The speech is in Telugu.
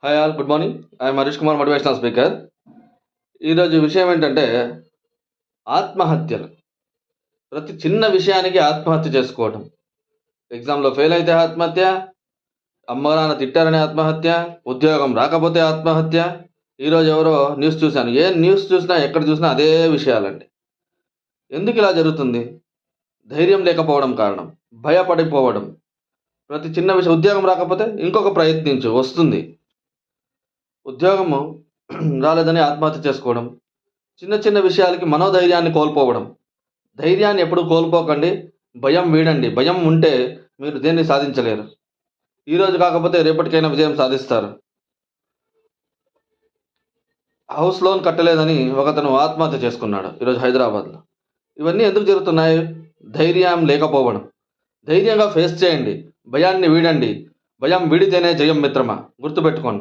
Hi all, good morning. I'm Harish Kumar, motivational speaker. ఈరోజు విషయం ఏంటంటే ఆత్మహత్యలు. ప్రతి చిన్న విషయానికి ఆత్మహత్య చేసుకోవటం. ఎగ్జామ్లో ఫెయిల్ అయితే ఆత్మహత్య, అమ్మ నాన్న తిట్టారని ఆత్మహత్య, ఉద్యోగం రాకపోతే ఆత్మహత్య. ఈరోజు ఎవరో న్యూస్ చూశాను, ఏ న్యూస్ చూసినా ఎక్కడ చూసినా అదే విషయాలండి. ఎందుకు ఇలా జరుగుతుంది? ధైర్యం లేకపోవడం కారణం, భయపడిపోవడం. ప్రతి చిన్న విషయం, ఉద్యోగం రాకపోతే ఇంకొక ప్రయత్నించు, వస్తుంది. ఉద్యోగము రాలేదని ఆత్మహత్య చేసుకోవడం, చిన్న చిన్న విషయాలకి మనోధైర్యాన్ని కోల్పోవడం. ధైర్యాన్ని ఎప్పుడు కోల్పోకండి, భయం వీడండి. భయం ఉంటే మీరు దేన్ని సాధించలేరు. ఈరోజు కాకపోతే రేపటికైనా విజయం సాధిస్తారు. హౌస్ లోన్ కట్టలేదని ఒకతను ఆత్మహత్య చేసుకున్నాడు ఈరోజు హైదరాబాద్లో. ఇవన్నీ ఎందుకు జరుగుతున్నాయి? ధైర్యం లేకపోవడం. ధైర్యంగా ఫేస్ చేయండి, భయాన్ని వీడండి. భయం వీడితేనే జయం మిత్రమా, గుర్తుపెట్టుకోండి.